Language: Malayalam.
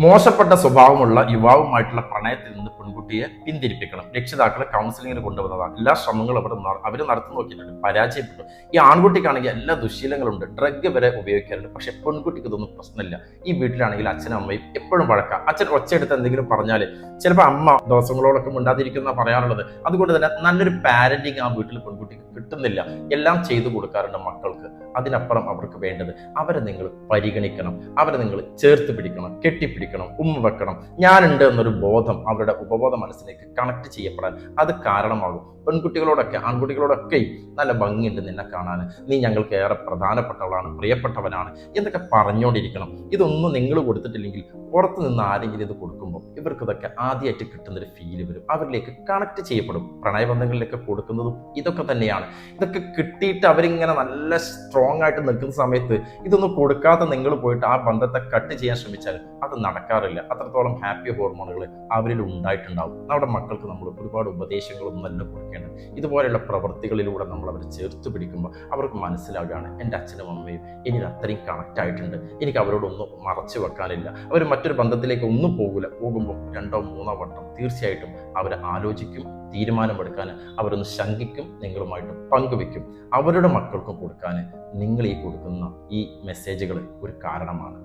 മോശപ്പെട്ട സ്വഭാവമുള്ള യുവാവുമായിട്ടുള്ള പ്രണയത്തിൽ നിന്ന് പെൺകുട്ടിയെ പിന്തിരിപ്പിക്കണം. രക്ഷിതാക്കളെ കൗൺസിലിങ്ങിന് കൊണ്ടുവന്നതാണ്. എല്ലാ ശ്രമങ്ങളും അവർ നടത്തി നോക്കിയിട്ടുണ്ട്, പരാജയപ്പെട്ടു. ഈ ആൺകുട്ടിക്കാണെങ്കിൽ എല്ലാ ദുശീലങ്ങളുണ്ട്, ഡ്രഗ് വരെ ഉപയോഗിക്കാറുണ്ട്. പക്ഷെ പെൺകുട്ടിക്ക് ഇതൊന്നും പ്രശ്നമില്ല. ഈ വീട്ടിലാണെങ്കിൽ അച്ഛനും അമ്മയും എപ്പോഴും വഴക്കാം. അച്ഛൻ ഒച്ചയെടുത്ത് എന്തെങ്കിലും പറഞ്ഞാൽ ചിലപ്പോൾ അമ്മ ദിവസങ്ങളോടൊക്കെ മിണ്ടാതിരിക്കുന്ന പറയാറുള്ളത്. അതുകൊണ്ട് തന്നെ നല്ലൊരു പാരന്റിങ് ആ വീട്ടിൽ പെൺകുട്ടിക്ക് കിട്ടുന്നില്ല. എല്ലാം ചെയ്തു കൊടുക്കാറുണ്ട് മക്കൾക്ക്. അതിനപ്പുറം അവർക്ക് വേണ്ടത് അവരെ നിങ്ങൾ പരിഗണിക്കണം, അവരെ നിങ്ങൾ ചേർത്ത് പിടിക്കണം, കെട്ടിപ്പിടിക്കണം, ഉമ്മ വെക്കണം. ഞാനുണ്ട് എന്നൊരു ബോധം അവരുടെ ഉപബോധ മനസ്സിലേക്ക് കണക്ട് ചെയ്യപ്പെടാൻ അത് കാരണമാകും. പെൺകുട്ടികളോടൊക്കെ ആൺകുട്ടികളോടൊക്കെ നല്ല ഭംഗിയുണ്ട് നിന്നെ കാണാൻ, നീ ഞങ്ങൾക്ക് ഏറെ പ്രധാനപ്പെട്ടവളാണ്, പ്രിയപ്പെട്ടവനാണ് എന്നൊക്കെ പറഞ്ഞുകൊണ്ടിരിക്കണം. ഇതൊന്നും നിങ്ങൾ കൊടുത്തിട്ടില്ലെങ്കിൽ പുറത്ത് നിന്ന് ആരെങ്കിലും ഇത് കൊടുക്കുമ്പോൾ ഇവർക്ക് ഇതൊക്കെ ആദ്യമായിട്ട് കിട്ടുന്നൊരു ഫീല് വരും, അവരിലേക്ക് കണക്ട് ചെയ്യപ്പെടും. പ്രണയബന്ധങ്ങളിലേക്ക് കൊടുക്കുന്നതും ഇതൊക്കെ തന്നെയാണ്. ഇതൊക്കെ കിട്ടിയിട്ട് അവരിങ്ങനെ നല്ല സ്ട്രോങ് ആയിട്ട് നിൽക്കുന്ന സമയത്ത് ഇതൊന്നും കൊടുക്കാതെ നിങ്ങൾ പോയിട്ട് ആ ബന്ധത്തെ കട്ട് ചെയ്യാൻ ശ്രമിച്ചാൽ അത് നടക്കാറില്ല. അത്രത്തോളം ഹാപ്പി ഹോർമോണുകൾ അവരിൽ ഉണ്ടായിട്ടുണ്ടാവും. നമ്മുടെ മക്കൾക്ക് നമ്മൾ ഒരുപാട് ഉപദേശങ്ങളൊന്നും നല്ല കൊടുക്കേണ്ടത്. ഇതുപോലെയുള്ള പ്രവൃത്തികളിലൂടെ നമ്മൾ അവരെ ചേർത്ത് പിടിക്കുമ്പോൾ അവർക്ക് മനസ്സിലാവുകയാണ് എൻ്റെ അച്ഛനും അമ്മയും എനിക്ക് അത്രയും കണക്റ്റ് ആയിട്ടുണ്ട്, എനിക്ക് അവരോടൊന്നും മറച്ചു വെക്കാനില്ല. അവർ മറ്റൊരു ബന്ധത്തിലേക്ക് ഒന്നും പോകില്ല. പോകുമ്പോൾ 2 3 വട്ടം തീർച്ചയായിട്ടും അവരെ ആലോചിക്കും, തീരുമാനമെടുക്കാൻ അവരൊന്ന് ശങ്കിക്കും, നിങ്ങളുമായിട്ട് പങ്കുവെക്കും. അവരുടെ മക്കൾക്കും കൊടുക്കാൻ നിങ്ങൾ ഈ കൊടുക്കുന്ന ഈ മെസ്സേജുകൾ ഒരു കാരണമാണ്.